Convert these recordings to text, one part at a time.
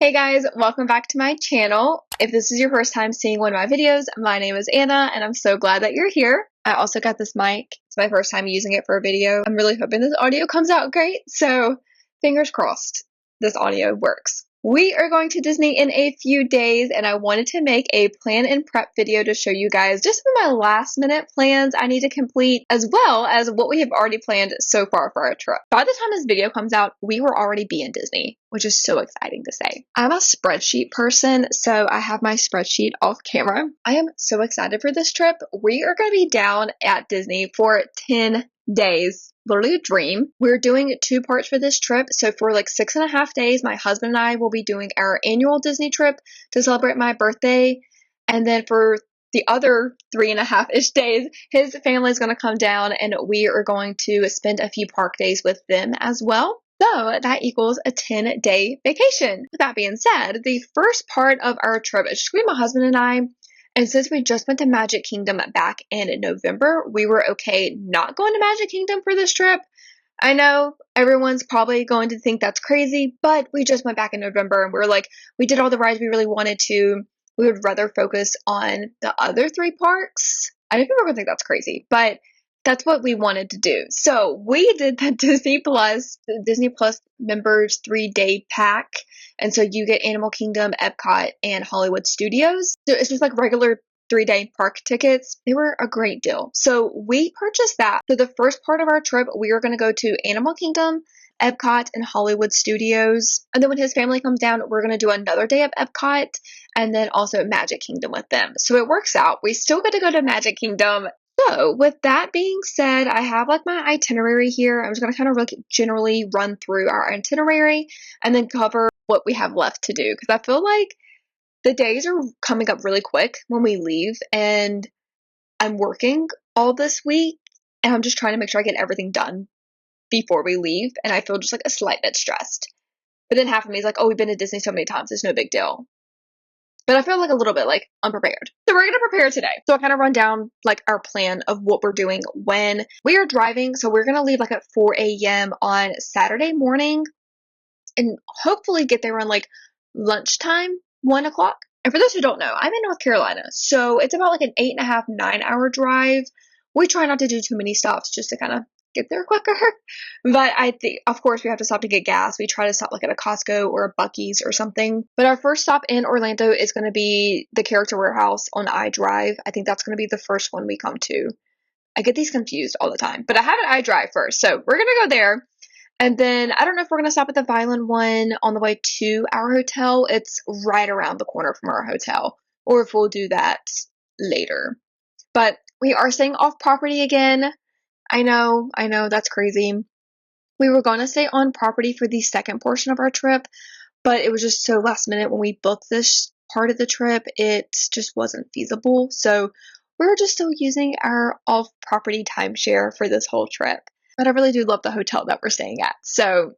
Hey guys, welcome back to my channel. If this is your first time seeing one of my videos, my name is Anna and I'm so glad that you're here. I also got this mic. It's my first time using it for a video. I'm really hoping this audio comes out great, so fingers crossed this audio works. We are going to Disney in a few days and I wanted to make a plan and prep video to show you guys just some of my last minute plans I need to complete, as well as what we have already planned so far for our trip. By the time this video comes out, we will already be in Disney, which is so exciting to say. I'm a spreadsheet person, so I have my spreadsheet off camera. I am so excited for this trip. We are going to be down at Disney for 10 days. Literally a dream. We're doing 2 parts for this trip. So for like 6.5 days, my husband and I will be doing our annual Disney trip to celebrate my birthday. And then for the other 3.5-ish days, his family is going to come down and we are going to spend a few park days with them as well. So that equals a 10-day vacation. With that being said, the first part of our trip is just going to be my husband and I. And since we just went to Magic Kingdom back in November, we were okay not going to Magic Kingdom for this trip. I know everyone's probably going to think that's crazy, but we just went back in November and we were like, we did all the rides we really wanted to. We would rather focus on the other 3 parks. I know people are going to think that's crazy, but that's what we wanted to do. So we did the Disney Plus members 3-day pack. And so you get Animal Kingdom, Epcot, and Hollywood Studios. So it's just like regular 3-day park tickets. They were a great deal. So we purchased that. So the first part of our trip, we are going to go to Animal Kingdom, Epcot, and Hollywood Studios. And then when his family comes down, we're going to do another day of Epcot and then also Magic Kingdom with them. So it works out. We still get to go to Magic Kingdom. So with that being said, I have like my itinerary here. I'm just going to kind of like generally run through our itinerary and then cover what we have left to do, because I feel like the days are coming up really quick when we leave and I'm working all this week and I'm just trying to make sure I get everything done before we leave, and I feel just like a slight bit stressed. But then half of me is like, oh, we've been to Disney so many times, it's no big deal. But I feel like a little bit like unprepared. So we're going to prepare today. So I'll kind of run down like our plan of what we're doing when we are driving. So we're going to leave like at 4 a.m. on Saturday morning and hopefully get there on like lunchtime, 1 o'clock. And for those who don't know, I'm in North Carolina. So it's about like an 8.5, 9-hour drive. We try not to do too many stops just to kind of get there quicker. But I think, of course, we have to stop to get gas. We try to stop like at a Costco or a Buc-ee's or something. But our first stop in Orlando is going to be the Character Warehouse on iDrive. I think that's going to be the first one we come to. I get these confused all the time. But I had an iDrive first. So we're going to go there. And then I don't know if we're going to stop at the Violin one on the way to our hotel. It's right around the corner from our hotel. Or if we'll do that later. But we are staying off property again. I know, that's crazy. We were going to stay on property for the second portion of our trip, but it was just so last minute when we booked this part of the trip, it just wasn't feasible. So we're just still using our off-property timeshare for this whole trip. But I really do love the hotel that we're staying at, so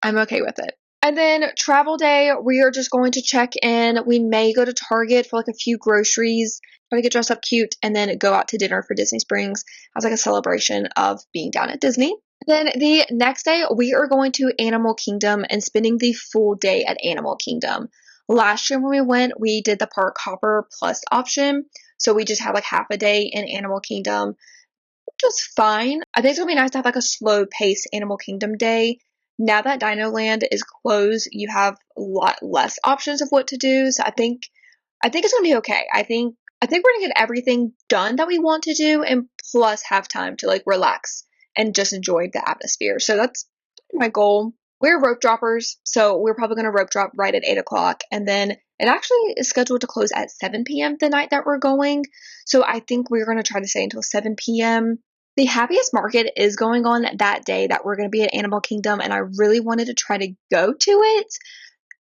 I'm okay with it. And then travel day, we are just going to check in. We may go to Target for like a few groceries, try to get dressed up cute, and then go out to dinner for Disney Springs as like a celebration of being down at Disney. Then the next day, we are going to Animal Kingdom and spending the full day at Animal Kingdom. Last year when we went, we did the Park Hopper Plus option, so we just had like half a day in Animal Kingdom, which was fine. I think it's going to be nice to have like a slow pace Animal Kingdom day. Now that Dino Land is closed, you have a lot less options of what to do. So I think it's gonna be okay. I think we're gonna get everything done that we want to do and plus have time to like relax and just enjoy the atmosphere. So that's my goal. We're rope droppers, so we're probably gonna rope drop right at 8 o'clock, and then it actually is scheduled to close at 7 p.m. the night that we're going. So I think we're gonna try to stay until 7 p.m. The happiest market is going on that day that we're going to be at Animal Kingdom, and I really wanted to try to go to it.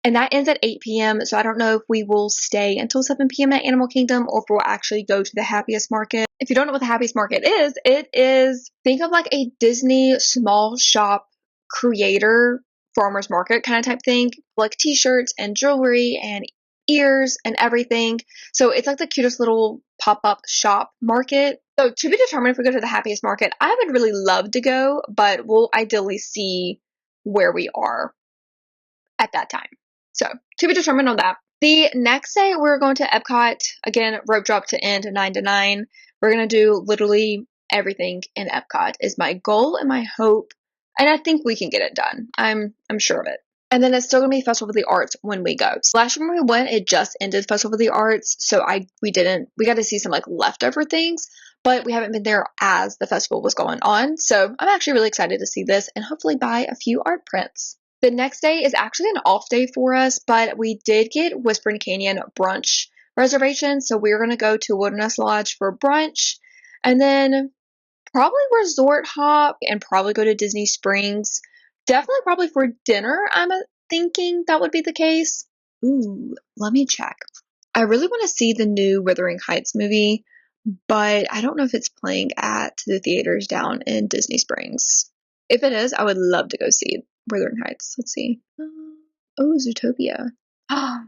And that ends at 8 p.m., so I don't know if we will stay until 7 p.m. at Animal Kingdom or if we'll actually go to the happiest market. If you don't know what the happiest market is, it is, think of like a Disney small shop creator farmer's market kind of type thing, like t-shirts and jewelry and ears and everything. So it's like the cutest little pop-up shop market. So to be determined if we go to the happiest market, I would really love to go, but we'll ideally see where we are at that time. So, to be determined on that. The next day, we're going to Epcot. Again, rope drop to end 9 to 9. We're going to do literally everything in Epcot is my goal and my hope. And I think we can get it done. I'm sure of it. And then it's still going to be Festival of the Arts when we go. So last year when we went, it just ended Festival of the Arts. So we got to see some like leftover things, but we haven't been there as the festival was going on. So I'm actually really excited to see this and hopefully buy a few art prints. The next day is actually an off day for us, but we did get Whispering Canyon brunch reservations. So we're going to go to Wilderness Lodge for brunch and then probably resort hop and probably go to Disney Springs. Definitely probably for dinner, I'm thinking that would be the case. Ooh, let me check. I really want to see the new Wuthering Heights movie, but I don't know if it's playing at the theaters down in Disney Springs. If it is, I would love to go see Wuthering Heights. Let's see. Oh, Zootopia. Ah,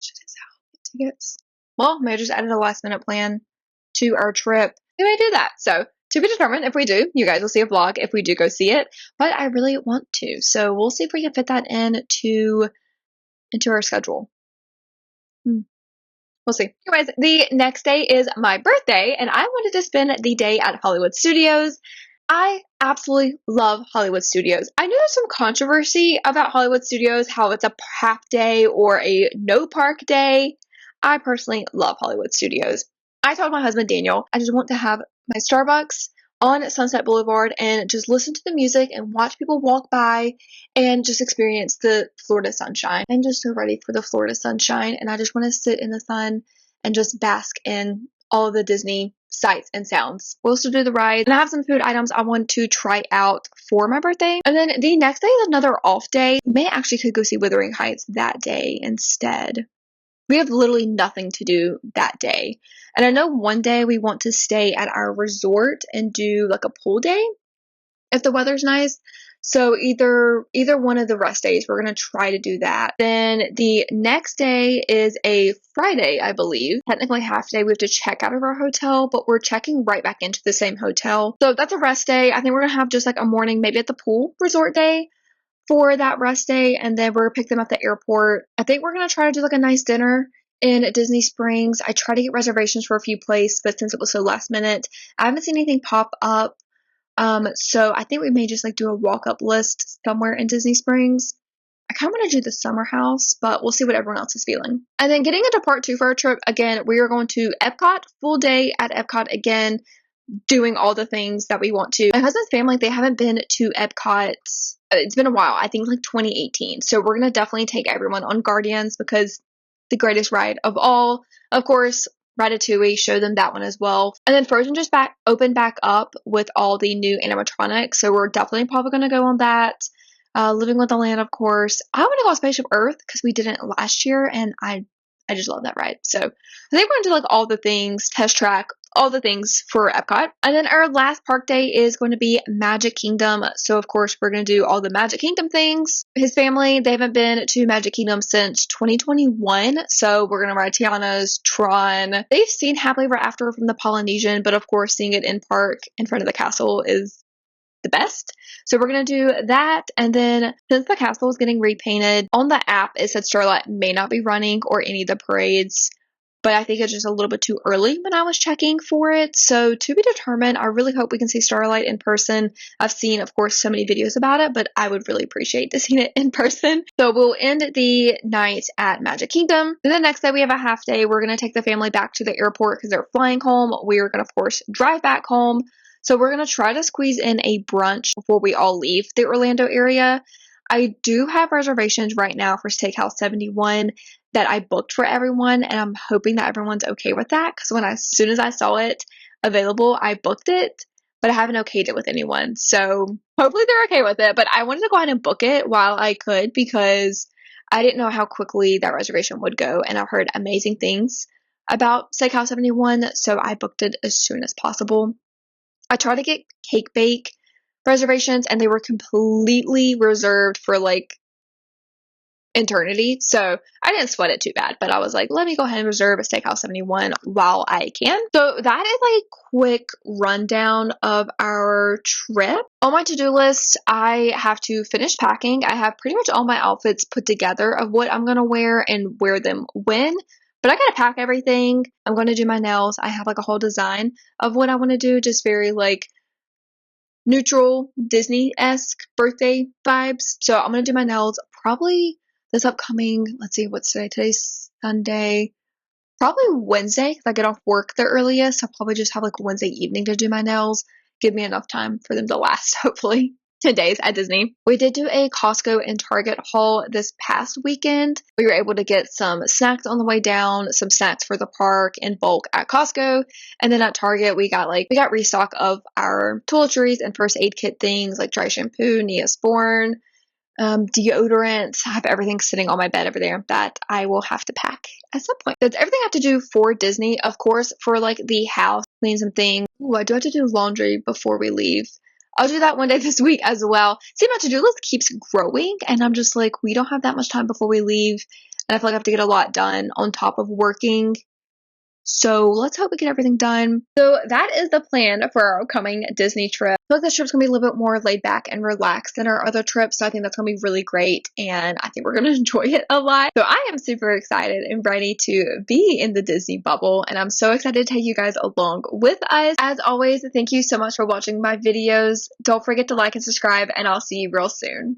should it sell tickets? Well, maybe I just added a last minute plan to our trip. We may do that. So to be determined if we do. You guys will see a vlog if we do go see it. But I really want to. So we'll see if we can fit that into our schedule. We'll see. Anyways, the next day is my birthday, and I wanted to spend the day at Hollywood Studios. I absolutely love Hollywood Studios. I know there's some controversy about Hollywood Studios, how it's a half day or a no park day. I personally love Hollywood Studios. I told my husband Daniel, I just want to have my Starbucks on Sunset Boulevard and just listen to the music and watch people walk by and just experience the Florida sunshine. I'm just so ready for the Florida sunshine, and I just want to sit in the sun and just bask in all of the Disney sights and sounds. We'll still do the ride, and I have some food items I want to try out for my birthday. And then the next day is another off day. May actually could go see Wuthering Heights that day instead. We have literally nothing to do that day. And I know one day we want to stay at our resort and do like a pool day if the weather's nice. So either one of the rest days, we're going to try to do that. Then the next day is a Friday, I believe. Technically half day. We have to check out of our hotel, but we're checking right back into the same hotel. So that's a rest day. I think we're going to have just like a morning, maybe at the pool resort day for that rest day. And then we're going to pick them up at the airport. I think we're going to try to do like a nice dinner in Disney Springs. I tried to get reservations for a few places, but since it was so last minute, I haven't seen anything pop up. So I think we may just like do a walk-up list somewhere in Disney Springs. I kind of want to do the summer house, but we'll see what everyone else is feeling. And then getting into part 2 for our trip, again, we are going to Epcot, full day at Epcot again, doing all the things that we want to. My husband's family, they haven't been to Epcot. It's been a while. I think like 2018. So we're going to definitely take everyone on Guardians because the greatest ride of all. Of course, Ratatouille, show them that one as well. And then Frozen just opened back up with all the new animatronics. So we're definitely probably going to go on that. Living with the Land, of course. I want to go on Spaceship Earth because we didn't last year and I just love that ride. So I think we're going to do like all the things, test track, all the things for Epcot. And then our last park day is going to be Magic Kingdom. So of course we're going to do all the Magic Kingdom things. His family, they haven't been to Magic Kingdom since 2021. So we're going to ride Tiana's, Tron. They've seen Happily Ever After from the Polynesian, but of course seeing it in park in front of the castle is the best. So we're going to do that. And then since the castle is getting repainted, on the app it said Starlight may not be running or any of the parades, but I think it's just a little bit too early when I was checking for it. So to be determined. I really hope we can see Starlight in person. I've seen, of course, so many videos about it, but I would really appreciate to see it in person. So we'll end the night at Magic Kingdom. Then the next day we have a half day. We're going to take the family back to the airport because they're flying home. We are going to, of course, drive back home. So we're going to try to squeeze in a brunch before we all leave the Orlando area. I do have reservations right now for Steakhouse 71 that I booked for everyone, and I'm hoping that everyone's okay with that because as soon as I saw it available, I booked it, but I haven't okayed it with anyone. So hopefully they're okay with it, but I wanted to go ahead and book it while I could because I didn't know how quickly that reservation would go, and I've heard amazing things about Steakhouse 71, so I booked it as soon as possible. I tried to get cake bake reservations and they were completely reserved for like eternity. So I didn't sweat it too bad, but I was like, let me go ahead and reserve a Steakhouse 71 while I can. So that is a quick rundown of our trip. On my to-do list, I have to finish packing. I have pretty much all my outfits put together of what I'm going to wear and wear them when. But I got to pack everything. I'm going to do my nails. I have like a whole design of what I want to do, just very like neutral Disney-esque birthday vibes. So I'm going to do my nails probably this upcoming, let's see, what's today? Today's Sunday. Probably Wednesday, because I get off work the earliest. I'll probably just have like Wednesday evening to do my nails. Give me enough time for them to last, hopefully. 10 days at Disney. We did do a Costco and Target haul this past weekend. We were able to get some snacks on the way down, some snacks for the park in bulk at Costco. And then at Target, we got restock of our toiletries and first aid kit things like dry shampoo, Neosporin, deodorant. I have everything sitting on my bed over there that I will have to pack at some point. That's everything I have to do for Disney. Of course, for like the house, clean some things. Ooh, I do have to do laundry before we leave. I'll do that one day this week as well. See, my to-do list keeps growing, and I'm just like, we don't have that much time before we leave, and I feel like I have to get a lot done on top of working. So let's hope we get everything done. So that is the plan for our upcoming Disney trip. I feel like this trip's gonna be a little bit more laid back and relaxed than our other trips. So I think that's gonna be really great, and I think we're gonna enjoy it a lot. So I am super excited and ready to be in the Disney bubble, and I'm so excited to take you guys along with us. As always, thank you so much for watching my videos. Don't forget to like and subscribe, and I'll see you real soon.